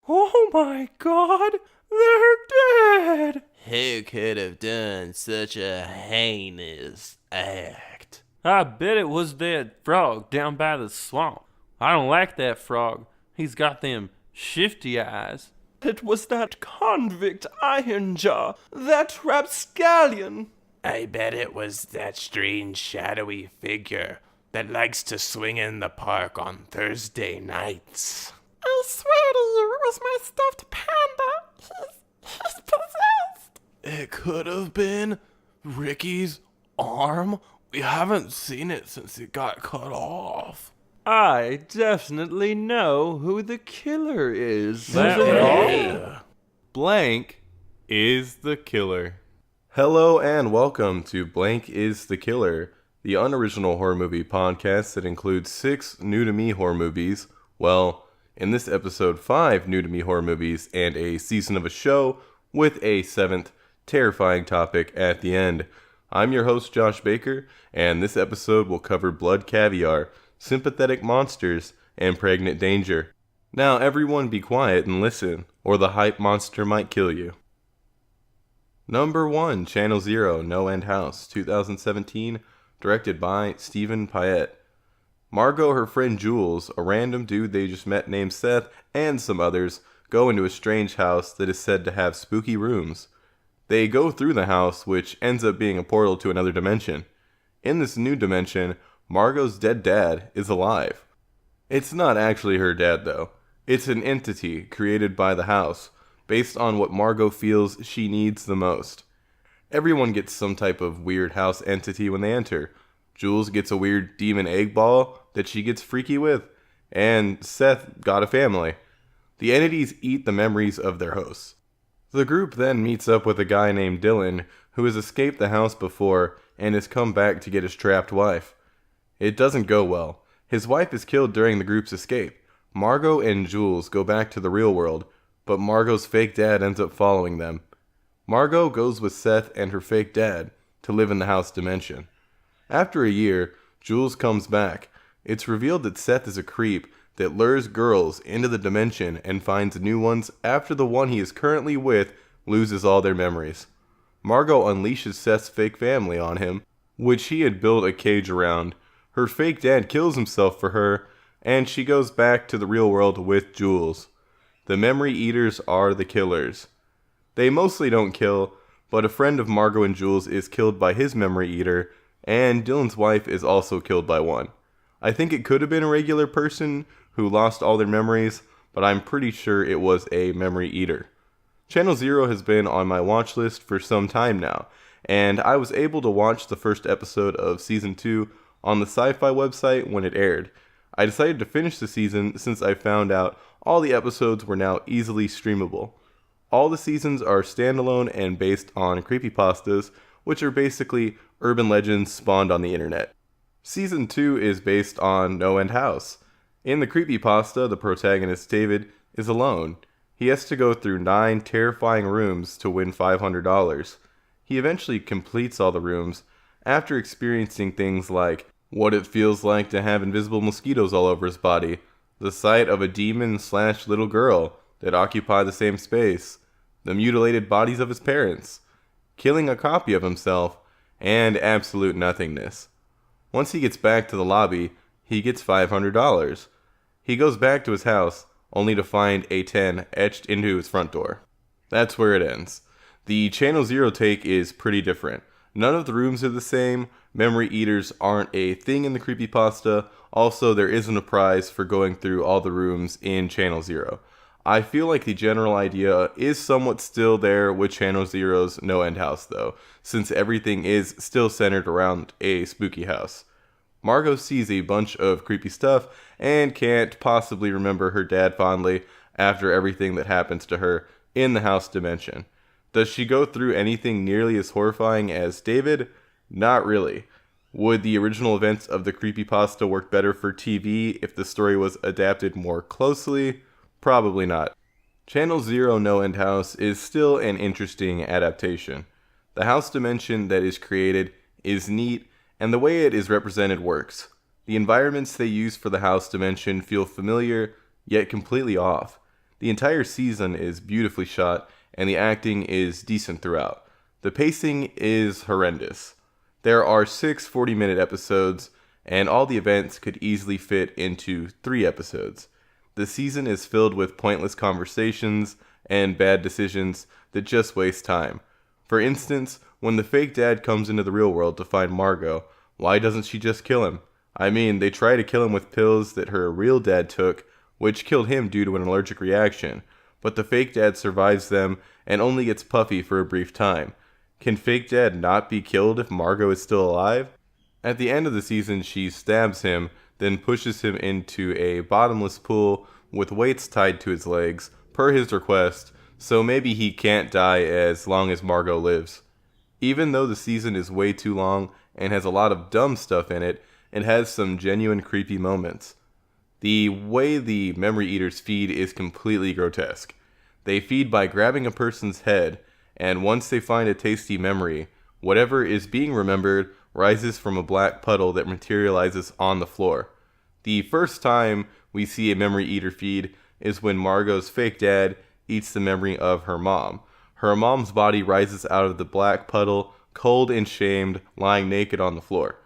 Oh my God, they're dead! Who could have done such a heinous act? I bet it was that frog down by the swamp. I don't like that frog. He's got them shifty eyes. It was that convict Ironjaw, that rapscallion. I bet it was that strange shadowy figure that likes to swing in the park on Thursday nights. I swear to you, it was my stuffed panda. He's possessed. It could have been Ricky's arm. We haven't seen it since it got cut off. I definitely know who the killer is. Blank is the killer. Hello and welcome to Blank is the Killer, the unoriginal horror movie podcast that includes 6 new-to-me horror movies. Well, in this episode, 5 new-to-me horror movies and a season of a show with a 7th terrifying topic at the end. I'm your host, Josh Baker, and this episode will cover blood caviar, sympathetic monsters, and pregnant danger. Now everyone be quiet and listen, or the hype monster might kill you. Number 1, Channel Zero, No End House, 2017, directed by Stephen Piet. Margot, her friend Jules, a random dude they just met named Seth, and some others, go into a strange house that is said to have spooky rooms. They go through the house, which ends up being a portal to another dimension. In this new dimension, Margot's dead dad is alive. It's not actually her dad, though. It's an entity created by the house, based on what Margot feels she needs the most. Everyone gets some type of weird house entity when they enter. Jules gets a weird demon egg ball that she gets freaky with, and Seth got a family. The entities eat the memories of their hosts. The group then meets up with a guy named Dylan, who has escaped the house before and has come back to get his trapped wife. It doesn't go well. His wife is killed during the group's escape. Margot and Jules go back to the real world, but Margot's fake dad ends up following them. Margot goes with Seth and her fake dad to live in the house dimension. After a year, Jules comes back. It's revealed that Seth is a creep that lures girls into the dimension and finds new ones after the one he is currently with loses all their memories. Margot unleashes Seth's fake family on him, which he had built a cage around. Her fake dad kills himself for her, and she goes back to the real world with Jules. The memory eaters are the killers. They mostly don't kill, but a friend of Margot and Jules is killed by his memory eater, and Dylan's wife is also killed by one. I think it could have been a regular person who lost all their memories, but I'm pretty sure it was a memory eater. Channel Zero has been on my watch list for some time now, and I was able to watch the first episode of Season 2 on the Sci-Fi website when it aired. I decided to finish the season since I found out all the episodes were now easily streamable. All the seasons are standalone and based on creepypastas, which are basically urban legends spawned on the internet. Season 2 is based on No End House. In the creepypasta, the protagonist David is alone. He has to go through 9 terrifying rooms to win $500. He eventually completes all the rooms after experiencing things like what it feels like to have invisible mosquitoes all over his body, the sight of a demon/little girl that occupy the same space, the mutilated bodies of his parents, killing a copy of himself, and absolute nothingness. Once he gets back to the lobby, he gets $500. He goes back to his house, only to find a 10 etched into his front door. That's where it ends. The Channel Zero take is pretty different. None of the rooms are the same. Memory eaters aren't a thing in the creepypasta. Also, there isn't a prize for going through all the rooms in Channel Zero. I feel like the general idea is somewhat still there with Channel Zero's No End House, though, since everything is still centered around a spooky house. Margot sees a bunch of creepy stuff and can't possibly remember her dad fondly after everything that happens to her in the house dimension. Does she go through anything nearly as horrifying as David? Not really. Would the original events of the creepypasta work better for TV if the story was adapted more closely? Probably not. Channel Zero No End House is still an interesting adaptation. The house dimension that is created is neat, and the way it is represented works. The environments they use for the house dimension feel familiar, yet completely off. The entire season is beautifully shot, and the acting is decent throughout. The pacing is horrendous. There are 6 40-minute episodes, and all the events could easily fit into 3 episodes. The season is filled with pointless conversations and bad decisions that just waste time. For instance, when the fake dad comes into the real world to find Margot, why doesn't she just kill him? I mean, they try to kill him with pills that her real dad took, which killed him due to an allergic reaction, but the fake dad survives them and only gets puffy for a brief time. Can fake dad not be killed if Margot is still alive? At the end of the season, she stabs him, then pushes him into a bottomless pool with weights tied to his legs, per his request, so maybe he can't die as long as Margot lives. Even though the season is way too long and has a lot of dumb stuff in it, it has some genuine creepy moments. The way the memory eaters feed is completely grotesque. They feed by grabbing a person's head, and once they find a tasty memory, whatever is being remembered rises from a black puddle that materializes on the floor. The first time we see a memory eater feed is when Margot's fake dad eats the memory of her mom. Her mom's body rises out of the black puddle, cold and shamed, lying naked on the floor.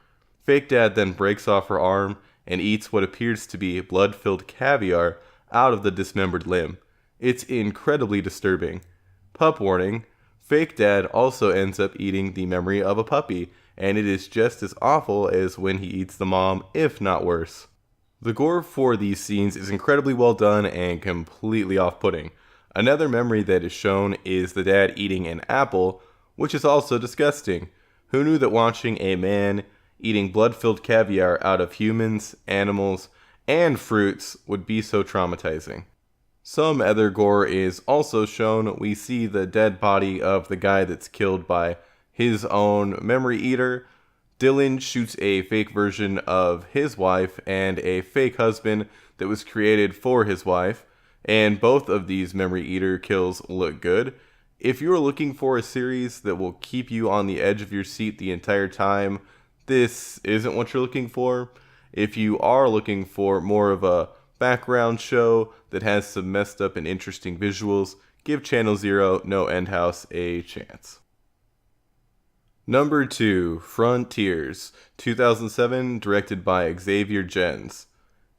Fake dad then breaks off her arm and eats what appears to be blood-filled caviar out of the dismembered limb. It's incredibly disturbing. Pup warning, fake dad also ends up eating the memory of a puppy, and it is just as awful as when he eats the mom, if not worse. The gore for these scenes is incredibly well done and completely off-putting. Another memory that is shown is the dad eating an apple, which is also disgusting. Who knew that watching a man eating blood-filled caviar out of humans, animals, and fruits would be so traumatizing? Some other gore is also shown. We see the dead body of the guy that's killed by his own memory eater. Dylan shoots a fake version of his wife and a fake husband that was created for his wife, and both of these memory eater kills look good. If you are looking for a series that will keep you on the edge of your seat the entire time, this isn't what you're looking for. If you are looking for more of a background show that has some messed up and interesting visuals, give Channel Zero No End House a chance. Number 2, Frontiers, 2007, directed by Xavier Gens.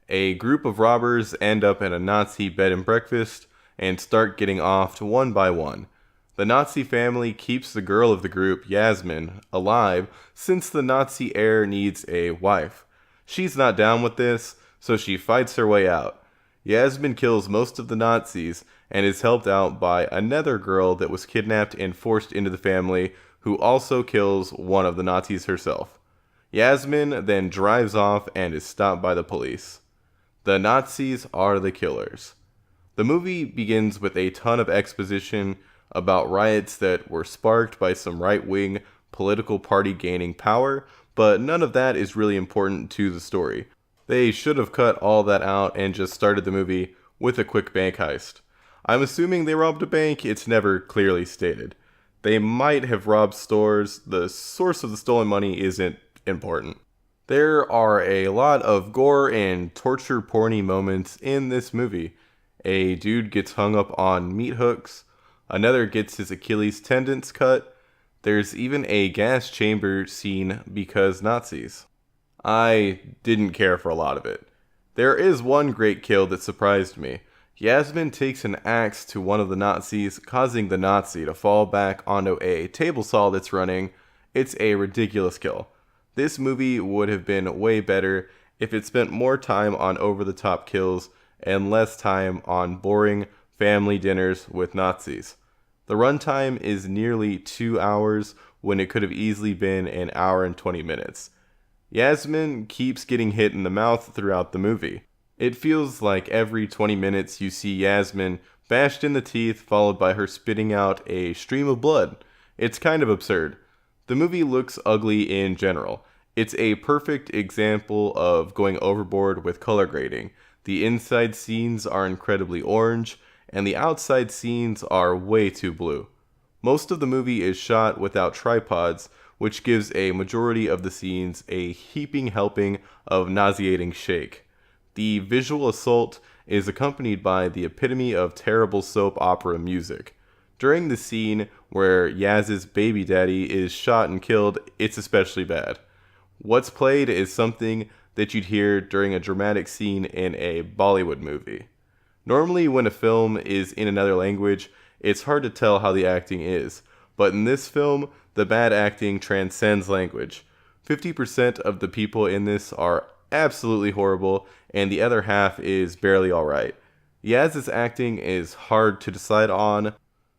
A group of robbers end up at a Nazi bed and breakfast and start getting offed one by one. The Nazi family keeps the girl of the group, Yasmin, alive since the Nazi heir needs a wife. She's not down with this, so she fights her way out. Yasmin kills most of the Nazis and is helped out by another girl that was kidnapped and forced into the family, who also kills one of the Nazis herself. Yasmin then drives off and is stopped by the police. The Nazis are the killers. The movie begins with a ton of exposition about riots that were sparked by some right-wing political party gaining power, but none of that is really important to the story. They should have cut all that out and just started the movie with a quick bank heist. I'm assuming they robbed a bank, it's never clearly stated. They might have robbed stores, the source of the stolen money isn't important. There are a lot of gore and torture porny moments in this movie. A dude gets hung up on meat hooks, another gets his Achilles tendons cut, there's even a gas chamber scene because Nazis. I didn't care for a lot of it. There is one great kill that surprised me. Yasmin takes an axe to one of the Nazis, causing the Nazi to fall back onto a table saw that's running. It's a ridiculous kill. This movie would have been way better if it spent more time on over-the-top kills and less time on boring family dinners with Nazis. The runtime is nearly 2 hours when it could have easily been an hour and 20 minutes. Yasmin keeps getting hit in the mouth throughout the movie. It feels like every 20 minutes you see Yasmin bashed in the teeth, followed by her spitting out a stream of blood. It's kind of absurd. The movie looks ugly in general. It's a perfect example of going overboard with color grading. The inside scenes are incredibly orange, and the outside scenes are way too blue. Most of the movie is shot without tripods, which gives a majority of the scenes a heaping helping of nauseating shake. The visual assault is accompanied by the epitome of terrible soap opera music. During the scene where Yaz's baby daddy is shot and killed, it's especially bad. What's played is something that you'd hear during a dramatic scene in a Bollywood movie. Normally, when a film is in another language, it's hard to tell how the acting is, but in this film, the bad acting transcends language. 50% of the people in this are absolutely horrible, and the other half is barely alright. Yaz's acting is hard to decide on.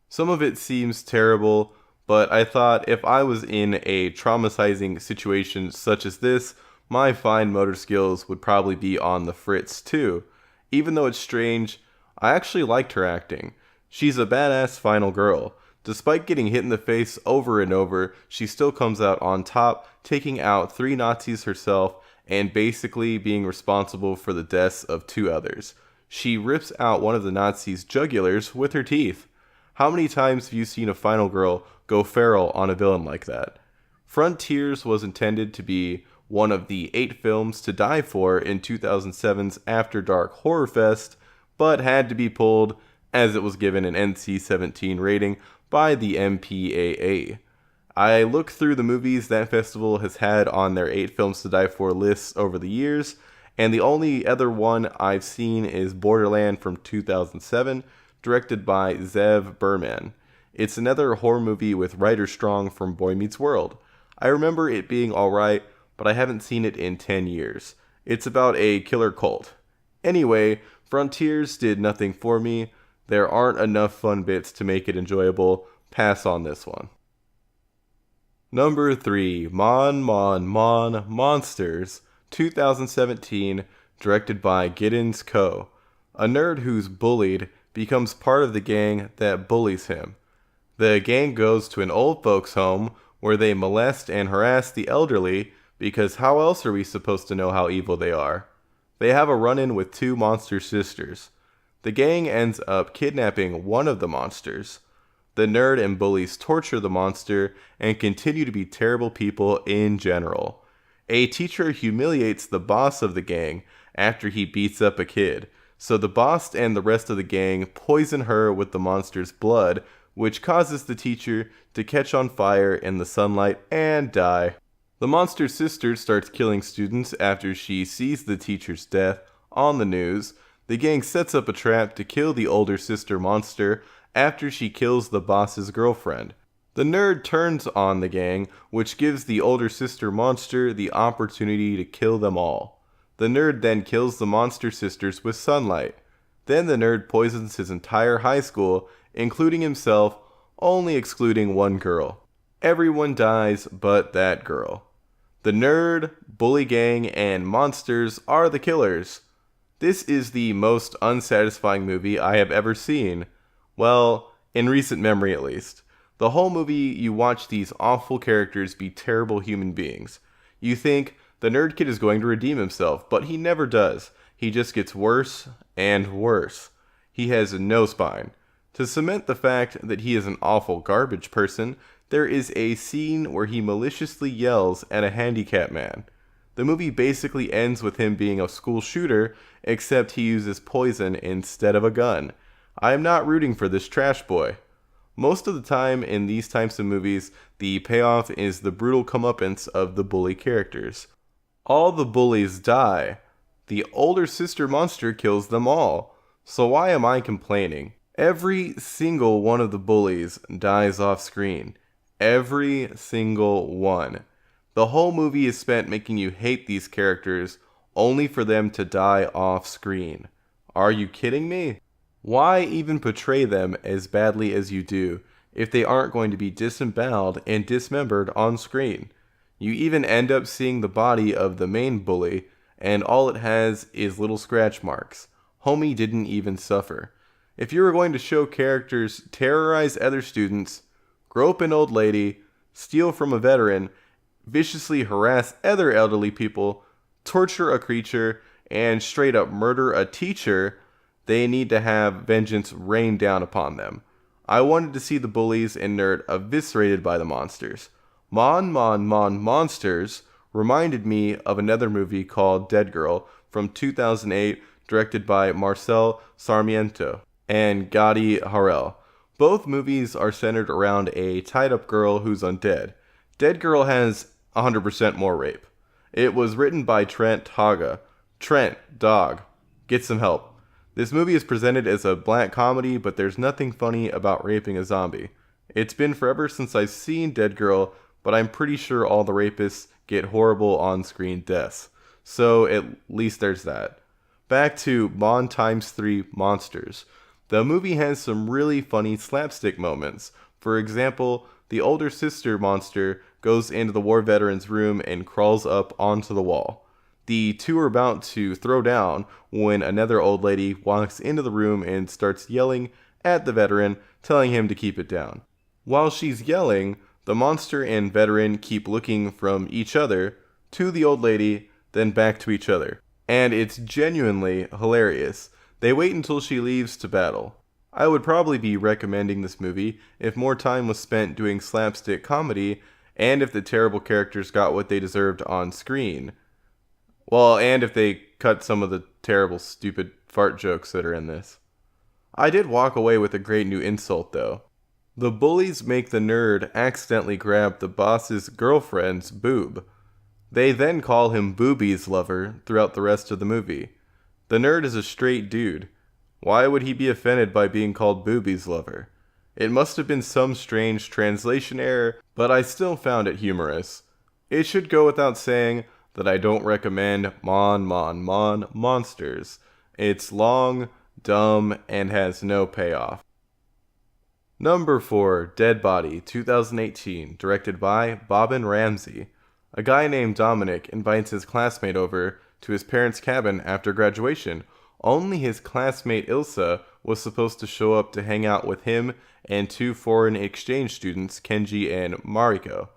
Some of it seems terrible, but I thought if I was in a traumatizing situation such as this, my fine motor skills would probably be on the fritz too. Even though it's strange, I actually liked her acting. She's a badass final girl. Despite getting hit in the face over and over, she still comes out on top, taking out 3 Nazis herself and basically being responsible for the deaths of 2 others. She rips out one of the Nazis' jugulars with her teeth. How many times have you seen a final girl go feral on a villain like that? Frontiers was intended to be one of the 8 films to die for in 2007's After Dark Horror Fest, but had to be pulled as it was given an NC-17 rating by the MPAA. I looked through the movies that festival has had on their 8 films to die for lists over the years, and the only other one I've seen is Borderland from 2007, directed by Zev Berman. It's another horror movie with Ryder Strong from Boy Meets World. I remember it being alright, but I haven't seen it in 10 years. It's about a killer cult. Anyway, Frontiers did nothing for me. There aren't enough fun bits to make it enjoyable. Pass on this one. Number 3, Mon Mon Mon Monsters, 2017, directed by Giddens Ko. A nerd who's bullied becomes part of the gang that bullies him. The gang goes to an old folks' home where they molest and harass the elderly, because how else are we supposed to know how evil they are? They have a run-in with 2 monster sisters. The gang ends up kidnapping one of the monsters. The nerd and bullies torture the monster and continue to be terrible people in general. A teacher humiliates the boss of the gang after he beats up a kid, so the boss and the rest of the gang poison her with the monster's blood, which causes the teacher to catch on fire in the sunlight and die. The monster sister starts killing students after she sees the teacher's death on the news. The gang sets up a trap to kill the older sister monster after she kills the boss's girlfriend. The nerd turns on the gang, which gives the older sister monster the opportunity to kill them all. The nerd then kills the monster sisters with sunlight. Then the nerd poisons his entire high school, including himself, only excluding one girl. Everyone dies but that girl. The nerd, bully gang, and monsters are the killers. This is the most unsatisfying movie I have ever seen. Well, in recent memory at least. The whole movie, you watch these awful characters be terrible human beings. You think, the nerd kid is going to redeem himself, but he never does. He just gets worse and worse. He has no spine. To cement the fact that he is an awful garbage person, there is a scene where he maliciously yells at a handicapped man. The movie basically ends with him being a school shooter, except he uses poison instead of a gun. I am not rooting for this trash boy. Most of the time in these types of movies, the payoff is the brutal comeuppance of the bully characters. All the bullies die. The older sister monster kills them all. So why am I complaining? Every single one of the bullies dies off screen. Every single one. The whole movie is spent making you hate these characters, only for them to die off screen. Are you kidding me? Why even portray them as badly as you do if they aren't going to be disemboweled and dismembered on screen? You even end up seeing the body of the main bully, and all it has is little scratch marks. Homie didn't even suffer. If you were going to show characters terrorize other students, grope an old lady, steal from a veteran, viciously harass other elderly people, torture a creature, and straight up murder a teacher, they need to have vengeance rain down upon them. I wanted to see the bullies and nerd eviscerated by the monsters. Mon Mon Mon Monsters reminded me of another movie called Dead Girl from 2008, directed by Marcel Sarmiento and Gadi Harel. Both movies are centered around a tied-up girl who's undead. Dead Girl has 100% more rape. It was written by Trent Haga. Trent, dog, get some help. This movie is presented as a black comedy, but there's nothing funny about raping a zombie. It's been forever since I've seen Dead Girl, but I'm pretty sure all the rapists get horrible on-screen deaths. So at least there's that. Back to Mon x 3 Monsters. The movie has some really funny slapstick moments. For example, the older sister monster goes into the war veteran's room and crawls up onto the wall. The two are about to throw down when another old lady walks into the room and starts yelling at the veteran, telling him to keep it down. While she's yelling, the monster and veteran keep looking from each other to the old lady, then back to each other. And it's genuinely hilarious. They wait until she leaves to battle. I would probably be recommending this movie if more time was spent doing slapstick comedy and if the terrible characters got what they deserved on screen. Well, and if they cut some of the terrible, stupid fart jokes that are in this. I did walk away with a great new insult, though. The bullies make the nerd accidentally grab the boss's girlfriend's boob. They then call him Booby's lover throughout the rest of the movie. The nerd is a straight dude. Why would he be offended by being called Booby's lover? It must have been some strange translation error, but I still found it humorous. It should go without saying that I don't recommend Mon Monsters. It's long, dumb, and has no payoff. Number 4, Dead Body, 2018, directed by Bobbin Ramsey. A guy named Dominic invites his classmate over to his parents' cabin after graduation. Only his classmate Ilsa was supposed to show up to hang out with him and 2 foreign exchange students, Kenji and Mariko.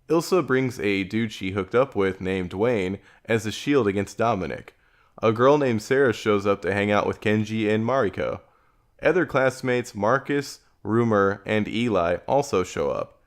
Ilsa brings a dude she hooked up with named Wayne as a shield against Dominic. A girl named Sarah shows up to hang out with Kenji and Mariko. Other classmates Marcus, Rumor, and Eli also show up.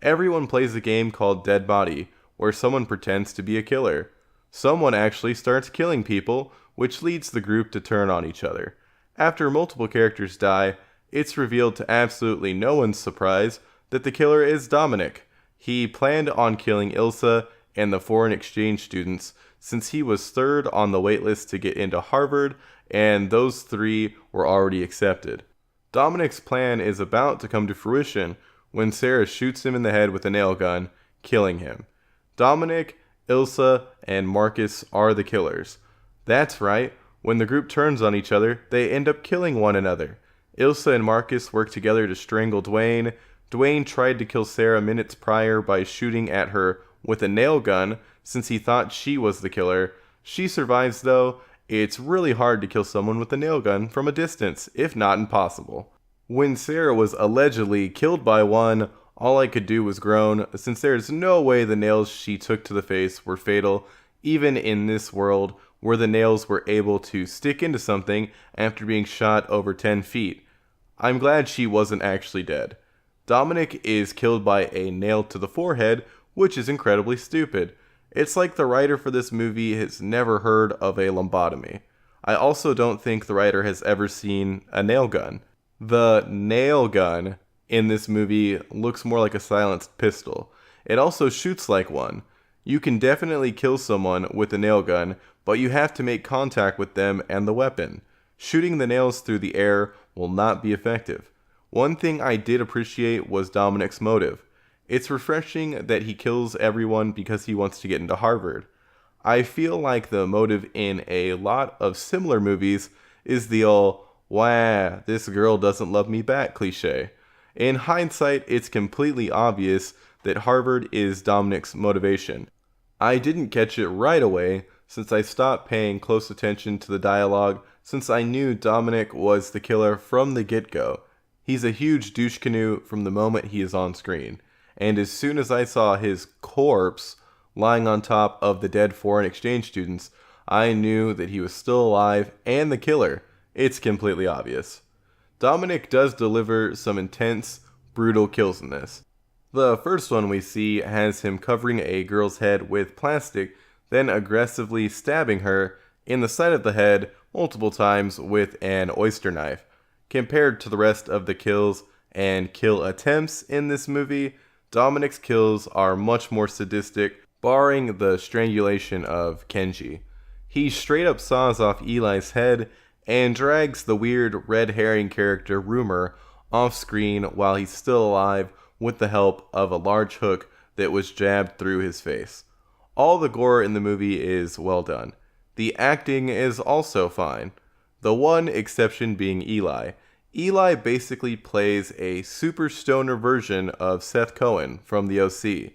Everyone plays a game called Dead Body, where someone pretends to be a killer. Someone actually starts killing people, which leads the group to turn on each other. After multiple characters die, it's revealed to absolutely no one's surprise that the killer is Dominic. He planned on killing Ilsa and the foreign exchange students since he was third on the waitlist to get into Harvard, and those 3 were already accepted. Dominic's plan is about to come to fruition when Sarah shoots him in the head with a nail gun, killing him. Dominic, Ilsa, and Marcus are the killers. That's right, when the group turns on each other, they end up killing one another. Ilsa and Marcus work together to strangle Dwayne. Dwayne tried to kill Sarah minutes prior by shooting at her with a nail gun since he thought she was the killer. She survives though. It's really hard to kill someone with a nail gun from a distance, if not impossible. When Sarah was allegedly killed by one, all I could do was groan, since there's no way the nails she took to the face were fatal, even in this world where the nails were able to stick into something after being shot over 10 feet. I'm glad she wasn't actually dead. Dominic is killed by a nail to the forehead, which is incredibly stupid. It's like the writer for this movie has never heard of a lobotomy. I also don't think the writer has ever seen a nail gun. The nail gun in this movie looks more like a silenced pistol. It also shoots like one. You can definitely kill someone with a nail gun, but you have to make contact with them and the weapon. Shooting the nails through the air will not be effective. One thing I did appreciate was Dominic's motive. It's refreshing that he kills everyone because he wants to get into Harvard. I feel like the motive in a lot of similar movies is the old, "wah, this girl doesn't love me back" cliche. In hindsight, it's completely obvious that Harvard is Dominic's motivation. I didn't catch it right away since I stopped paying close attention to the dialogue since I knew Dominic was the killer from the get-go. He's a huge douche canoe from the moment he is on screen. And as soon as I saw his corpse lying on top of the dead foreign exchange students, I knew that he was still alive and the killer. It's completely obvious. Dominic does deliver some intense, brutal kills in this. The first one we see has him covering a girl's head with plastic, then aggressively stabbing her in the side of the head multiple times with an oyster knife. Compared to the rest of the kills and kill attempts in this movie, Dominic's kills are much more sadistic, barring the strangulation of Kenji. He straight up saws off Eli's head and drags the weird red herring character Rumor off screen while he's still alive with the help of a large hook that was jabbed through his face. All the gore in the movie is well done. The acting is also fine. The one exception being Eli. Eli basically plays a super stoner version of Seth Cohen from the OC.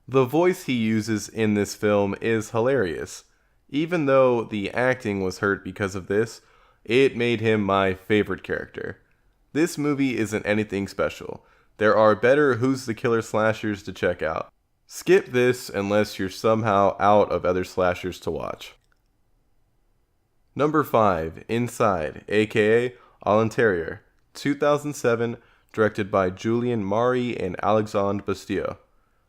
The voice he uses in this film is hilarious. Even though the acting was hurt because of this, it made him my favorite character. This movie isn't anything special. There are better Who's the Killer slashers to check out. Skip this unless you're somehow out of other slashers to watch. Number 5, Inside, aka Al Interior, 2007, directed by Julien Maury and Alexandre Bastia.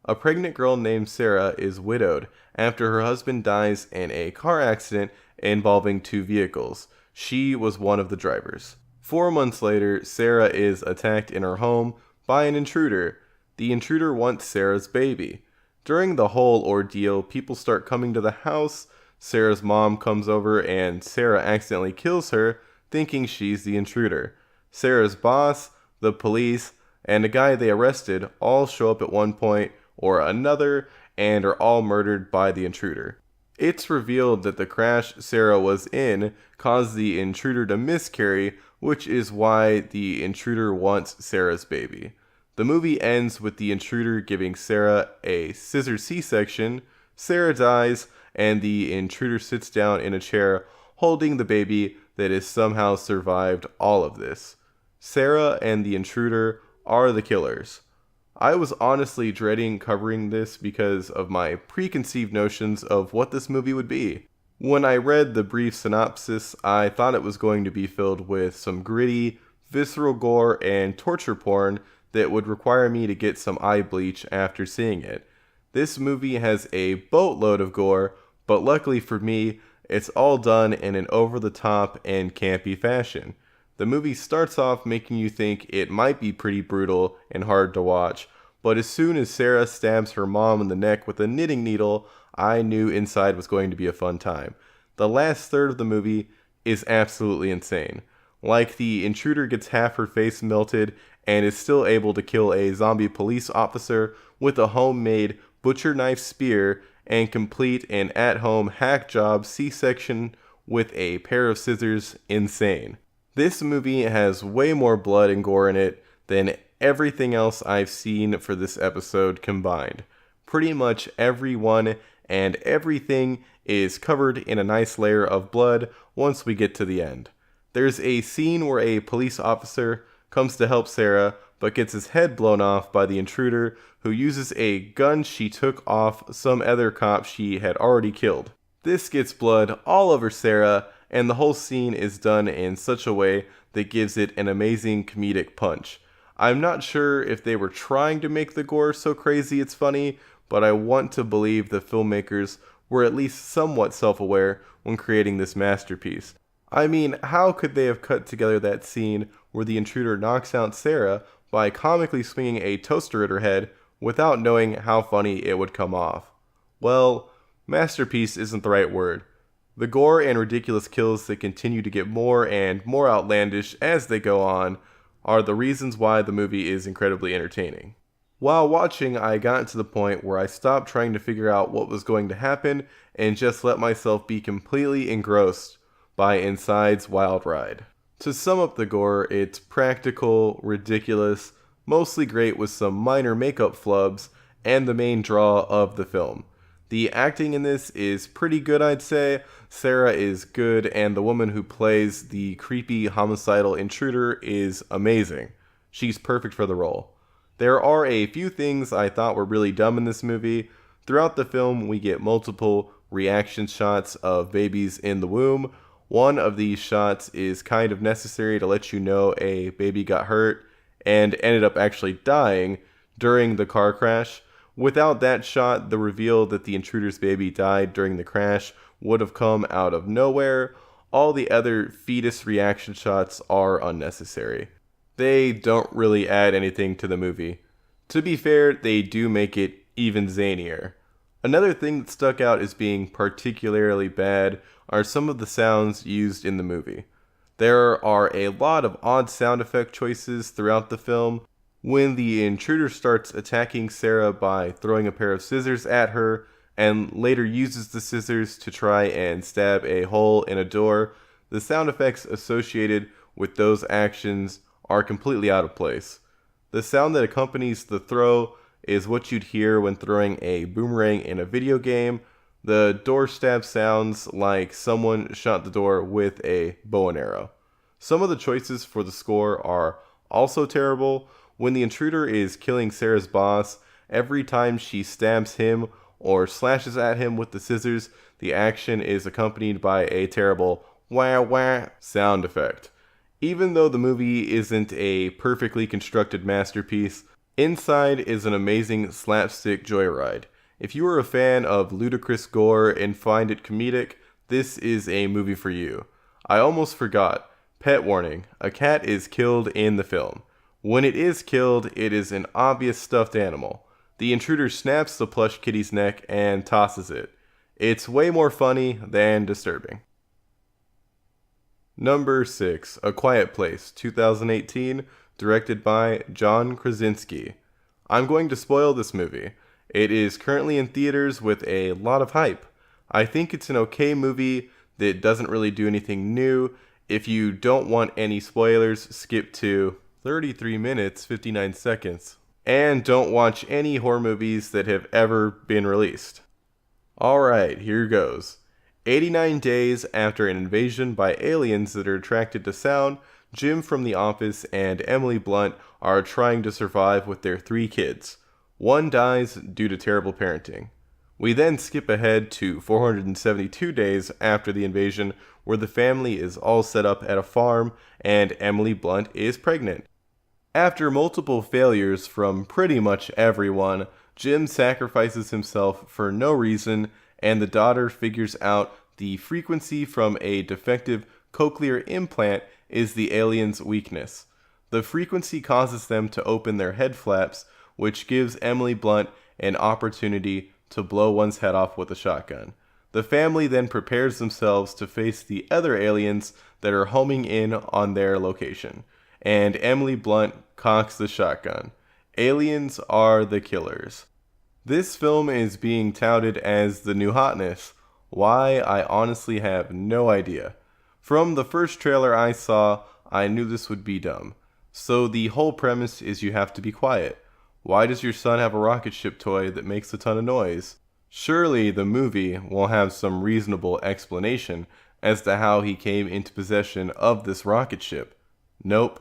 A pregnant girl named Sarah is widowed after her husband dies in a car accident involving 2 vehicles. She was one of the drivers. 4 months later, Sarah is attacked in her home by an intruder. The intruder wants Sarah's baby. During the whole ordeal, people start coming to the house. Sarah's mom comes over and Sarah accidentally kills her, thinking she's the intruder. Sarah's boss, the police, and a guy they arrested all show up at one point or another and are all murdered by the intruder. It's revealed that the crash Sarah was in caused the intruder to miscarry, which is why the intruder wants Sarah's baby. The movie ends with the intruder giving Sarah a scissor C-section. Sarah dies, and the intruder sits down in a chair holding the baby that has somehow survived all of this. Sarah and the intruder are the killers. I was honestly dreading covering this because of my preconceived notions of what this movie would be. When I read the brief synopsis, I thought it was going to be filled with some gritty, visceral gore and torture porn that would require me to get some eye bleach after seeing it. This movie has a boatload of gore, but luckily for me, it's all done in an over-the-top and campy fashion. The movie starts off making you think it might be pretty brutal and hard to watch, but as soon as Sarah stabs her mom in the neck with a knitting needle, I knew Inside was going to be a fun time. The last third of the movie is absolutely insane. Like the intruder gets half her face melted and is still able to kill a zombie police officer with a homemade butcher knife spear and complete an at-home hack job C-section with a pair of scissors. Insane. This movie has way more blood and gore in it than everything else I've seen for this episode combined. Pretty much everyone and everything is covered in a nice layer of blood once we get to the end. There's a scene where a police officer comes to help Sarah, but gets his head blown off by the intruder, who uses a gun she took off some other cop she had already killed. This gets blood all over Sarah, and the whole scene is done in such a way that gives it an amazing comedic punch. I'm not sure if they were trying to make the gore so crazy it's funny, but I want to believe the filmmakers were at least somewhat self-aware when creating this masterpiece. I mean, how could they have cut together that scene where the intruder knocks out Sarah by comically swinging a toaster at her head without knowing how funny it would come off? Well, masterpiece isn't the right word. The gore and ridiculous kills that continue to get more and more outlandish as they go on are the reasons why the movie is incredibly entertaining. While watching, I got to the point where I stopped trying to figure out what was going to happen and just let myself be completely engrossed by Inside's wild ride. To sum up the gore, it's practical, ridiculous, mostly great with some minor makeup flubs, and the main draw of the film. The acting in this is pretty good, I'd say. Sarah is good, and the woman who plays the creepy homicidal intruder is amazing. She's perfect for the role. There are a few things I thought were really dumb in this movie. Throughout the film, we get multiple reaction shots of babies in the womb. One of these shots is kind of necessary to let you know a baby got hurt and ended up actually dying during the car crash. Without that shot, the reveal that the intruder's baby died during the crash would have come out of nowhere. All the other fetus reaction shots are unnecessary. They don't really add anything to the movie. To be fair, they do make it even zanier. Another thing that stuck out as being particularly bad are some of the sounds used in the movie. There are a lot of odd sound effect choices throughout the film. When the intruder starts attacking Sarah by throwing a pair of scissors at her, and later uses the scissors to try and stab a hole in a door, the sound effects associated with those actions are completely out of place. The sound that accompanies the throw is what you'd hear when throwing a boomerang in a video game. The door stab sounds like someone shot the door with a bow and arrow. Some of the choices for the score are also terrible. When the intruder is killing Sarah's boss, every time she stabs him or slashes at him with the scissors, the action is accompanied by a terrible wah wah sound effect. Even though the movie isn't a perfectly constructed masterpiece, inside is an amazing slapstick joyride. If you are a fan of ludicrous gore and find it comedic, this is a movie for you. I almost forgot. Pet warning, a cat is killed in the film. When it is killed, it is an obvious stuffed animal. The intruder snaps the plush kitty's neck and tosses it. It's way more funny than disturbing. Number 6, A Quiet Place, 2018, directed by John Krasinski. I'm going to spoil this movie. It is currently in theaters with a lot of hype. I think it's an okay movie that doesn't really do anything new. If you don't want any spoilers, skip to 33 minutes, 59 seconds. And don't watch any horror movies that have ever been released. Alright, here goes. 89 days after an invasion by aliens that are attracted to sound, Jim from The Office and Emily Blunt are trying to survive with their 3 kids. One dies due to terrible parenting. We then skip ahead to 472 days after the invasion, where the family is all set up at a farm and Emily Blunt is pregnant. After multiple failures from pretty much everyone, Jim sacrifices himself for no reason, and the daughter figures out the frequency from a defective cochlear implant is the alien's weakness. The frequency causes them to open their head flaps, which gives Emily Blunt an opportunity to blow one's head off with a shotgun. The family then prepares themselves to face the other aliens that are homing in on their location, and Emily Blunt cocks the shotgun. Aliens are the killers. This film is being touted as the new hotness. Why, I honestly have no idea. From the first trailer I saw, I knew this would be dumb. So the whole premise is you have to be quiet. Why does your son have a rocket ship toy that makes a ton of noise? Surely the movie will have some reasonable explanation as to how he came into possession of this rocket ship. Nope.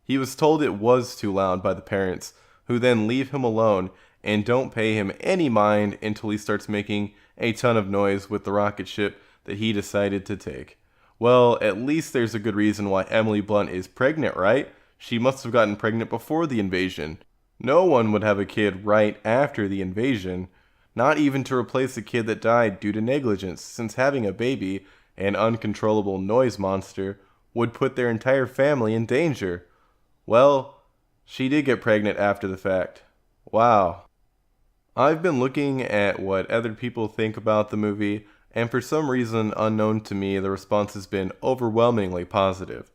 He was told it was too loud by the parents, who then leave him alone and don't pay him any mind until he starts making a ton of noise with the rocket ship that he decided to take. Well, at least there's a good reason why Emily Blunt is pregnant, right? She must have gotten pregnant before the invasion. No one would have a kid right after the invasion, not even to replace a kid that died due to negligence, since having a baby, an uncontrollable noise monster, would put their entire family in danger. Well, she did get pregnant after the fact. Wow. I've been looking at what other people think about the movie, and for some reason unknown to me, the response has been overwhelmingly positive.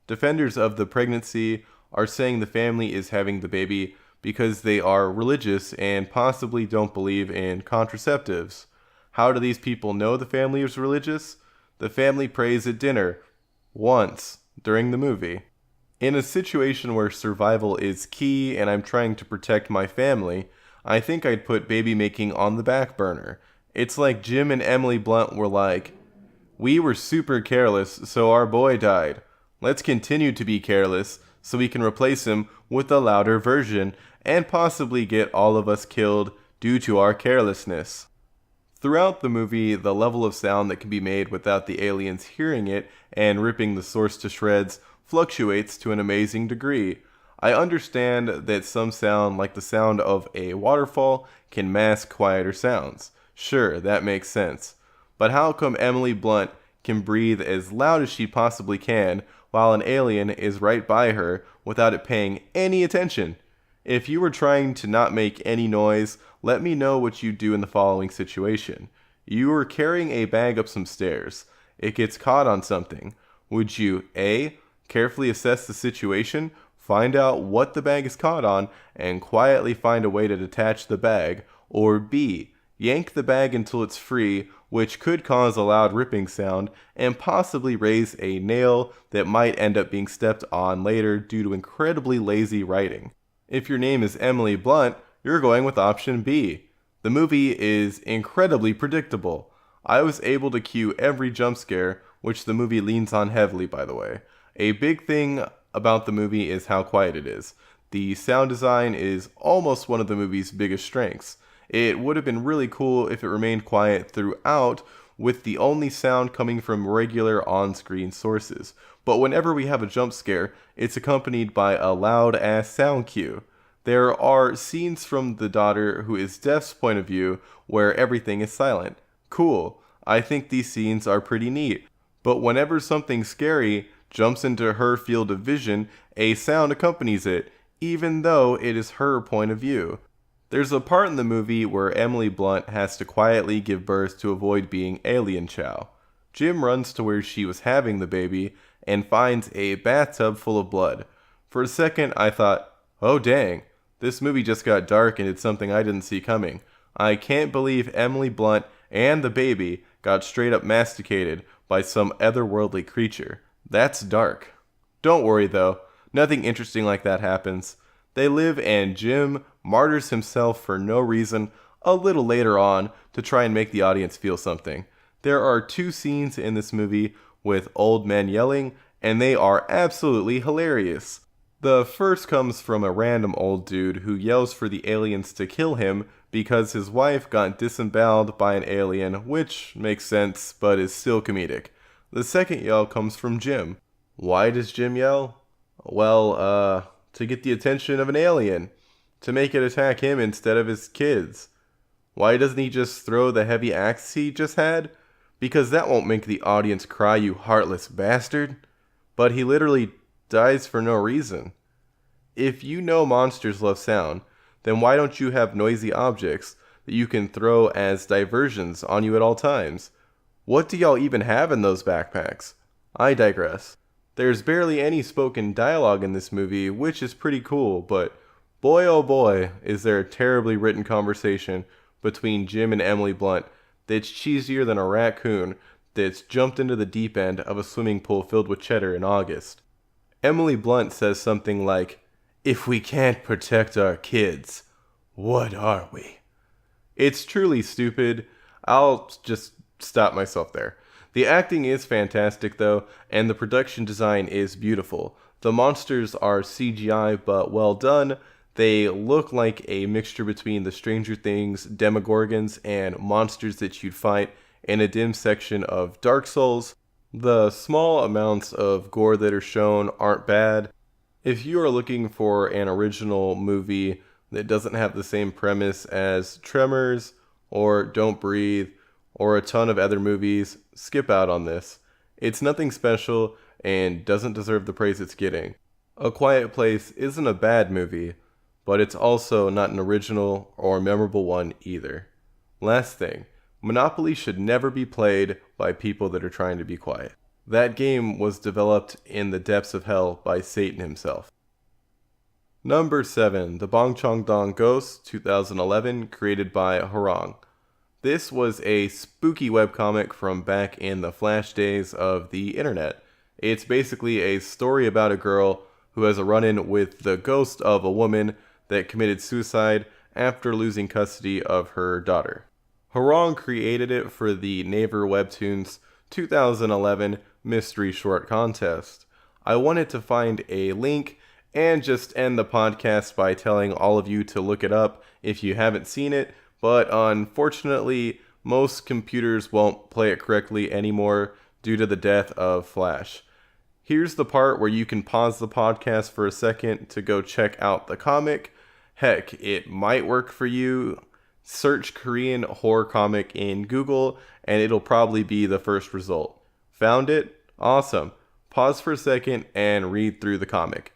Defenders of the pregnancy are saying the family is having the baby because they are religious and possibly don't believe in contraceptives. How do these people know the family is religious? The family prays at dinner, once, during the movie. In a situation where survival is key and I'm trying to protect my family, I think I'd put baby making on the back burner. It's like Jim and Emily Blunt were like, we were super careless, so our boy died. Let's continue to be careless so we can replace him with a louder version and possibly get all of us killed due to our carelessness. Throughout the movie, the level of sound that can be made without the aliens hearing it and ripping the source to shreds fluctuates to an amazing degree. I understand that some sound, like the sound of a waterfall, can mask quieter sounds. Sure, that makes sense. but how come Emily Blunt can breathe as loud as she possibly can while an alien is right by her without it paying any attention? If you were trying to not make any noise, let me know what you'd do in the following situation. You were carrying a bag up some stairs. It gets caught on something. Would you A, carefully assess the situation, find out what the bag is caught on, and quietly find a way to detach the bag, or B, yank the bag until it's free, which could cause a loud ripping sound, and possibly raise a nail that might end up being stepped on later due to incredibly lazy writing? If your name is Emily Blunt, you're going with option B. The movie is incredibly predictable. I was able to cue every jump scare, which the movie leans on heavily, by the way. A big thing about the movie is how quiet it is. The sound design is almost one of the movie's biggest strengths. It would have been really cool if it remained quiet throughout, with the only sound coming from regular on-screen sources. But whenever we have a jump scare, it's accompanied by a loud-ass sound cue. There are scenes from the daughter who is deaf's point of view where everything is silent. Cool. I think these scenes are pretty neat. But whenever something scary jumps into her field of vision, a sound accompanies it, even though it is her point of view. There's a part in the movie where Emily Blunt has to quietly give birth to avoid being alien chow. Jim runs to where she was having the baby and finds a bathtub full of blood. For a second, I thought, oh dang, this movie just got dark and did something I didn't see coming. I can't believe Emily Blunt and the baby got straight up masticated by some otherworldly creature. That's dark. Don't worry though, nothing interesting like that happens. They live and Jim martyrs himself for no reason a little later on to try and make the audience feel something. There are 2 scenes in this movie with old men yelling, and they are absolutely hilarious. The first comes from a random old dude who yells for the aliens to kill him because his wife got disemboweled by an alien, which makes sense, but is still comedic. The second yell comes from Jim. Why does Jim yell? Well, to get the attention of an alien, to make it attack him instead of his kids. Why doesn't he just throw the heavy axe he just had? Because that won't make the audience cry, you heartless bastard. But he literally dies for no reason. If you know monsters love sound, then why don't you have noisy objects that you can throw as diversions on you at all times? What do y'all even have in those backpacks? I digress. There's barely any spoken dialogue in this movie, which is pretty cool, but boy oh boy is there a terribly written conversation between Jim and Emily Blunt that's cheesier than a raccoon that's jumped into the deep end of a swimming pool filled with cheddar in August. Emily Blunt says something like, "If we can't protect our kids, what are we?" It's truly stupid. I'll just stop myself there. The acting is fantastic though, and the production design is beautiful. The monsters are CGI but well done. They look like a mixture between the Stranger Things Demogorgons and monsters that you'd fight in a dim section of Dark Souls. The small amounts of gore that are shown aren't bad. If you are looking for an original movie that doesn't have the same premise as Tremors or Don't Breathe or a ton of other movies, skip out on this. It's nothing special and doesn't deserve the praise it's getting. A Quiet Place isn't a bad movie, but it's also not an original or memorable one either. Last thing, Monopoly should never be played by people that are trying to be quiet. That game was developed in the depths of hell by Satan himself. Number 7, The Bong-Chon Ghost, 2011, created by Harang. This was a spooky webcomic from back in the flash days of the internet. It's basically a story about a girl who has a run-in with the ghost of a woman that committed suicide after losing custody of her daughter. Harang created it for the Naver Webtoons 2011 Mystery Short Contest. I wanted to find a link and just end the podcast by telling all of you to look it up if you haven't seen it, but unfortunately, most computers won't play it correctly anymore due to the death of Flash. Here's the part where you can pause the podcast for a second to go check out the comic. Heck, it might work for you Search Korean horror comic in Google, and it'll probably be the first result. Found it? Awesome. Pause for a second and read through the comic.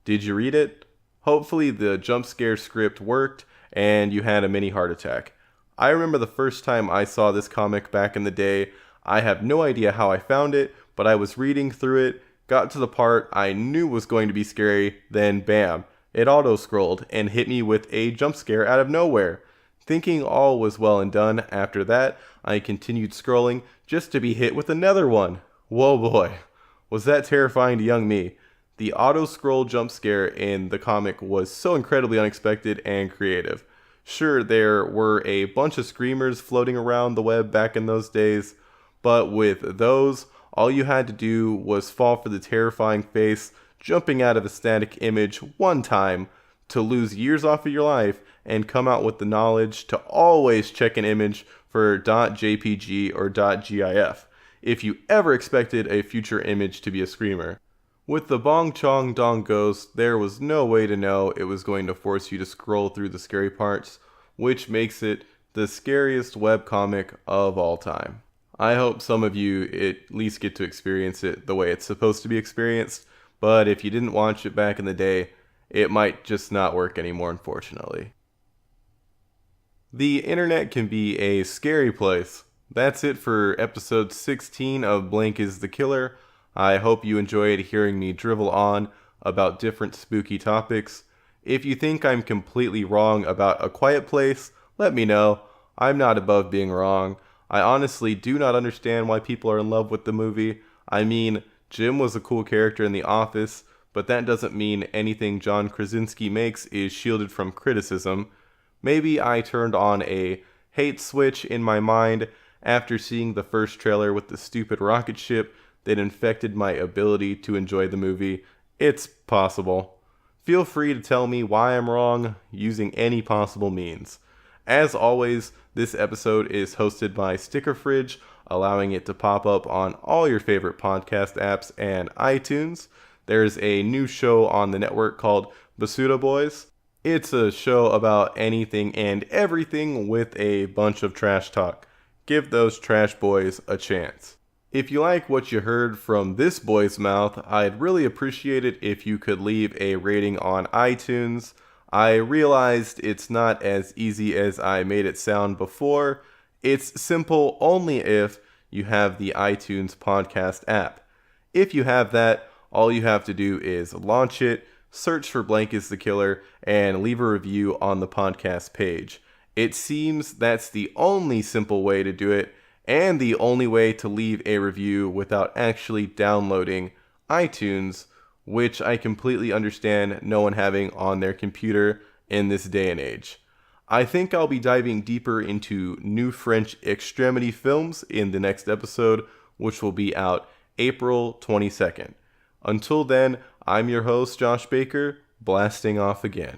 Did you read it? Hopefully the jump scare script worked and you had a mini heart attack. I remember the first time I saw this comic back in the day. I have no idea how I found it, but I was reading through it, got to the part I knew was going to be scary, then bam, it auto-scrolled and hit me with a jump scare out of nowhere. Thinking all was well and done, after that, I continued scrolling just to be hit with another one. Whoa boy, was that terrifying to young me. The auto-scroll jump scare in the comic was so incredibly unexpected and creative. Sure, there were a bunch of screamers floating around the web back in those days, but with those, all you had to do was fall for the terrifying face jumping out of a static image one time to lose years off of your life and come out with the knowledge to always check an image for .jpg or .gif if you ever expected a future image to be a screamer. With the Bong-Chon Ghost, there was no way to know it was going to force you to scroll through the scary parts, which makes it the scariest webcomic of all time. I hope some of you at least get to experience it the way it's supposed to be experienced, but if you didn't watch it back in the day, it might just not work anymore, unfortunately. The internet can be a scary place. That's it for episode 16 of Blank is the Killer. I hope you enjoyed hearing me drivel on about different spooky topics. If you think I'm completely wrong about A Quiet Place, let me know. I'm not above being wrong. I honestly do not understand why people are in love with the movie. I mean, Jim was a cool character in The Office, but that doesn't mean anything John Krasinski makes is shielded from criticism. Maybe I turned on a hate switch in my mind after seeing the first trailer with the stupid rocket ship that infected my ability to enjoy the movie. It's possible. Feel free to tell me why I'm wrong using any possible means. As always, this episode is hosted by Sticker Fridge, allowing it to pop up on all your favorite podcast apps and iTunes. There's a new show on the network called Basuda Boys. It's a show about anything and everything with a bunch of trash talk. Give those trash boys a chance. If you like what you heard from this boy's mouth, I'd really appreciate it if you could leave a rating on iTunes. I realized it's not as easy as I made it sound before. It's simple only if you have the iTunes podcast app. If you have that, all you have to do is launch it, search for Blank is the Killer, and leave a review on the podcast page. It seems that's the only simple way to do it, and the only way to leave a review without actually downloading iTunes, which I completely understand no one having on their computer in this day and age. I think I'll be diving deeper into new French extremity films in the next episode, which will be out April 22nd. Until then, I'm your host, Josh Baker, blasting off again.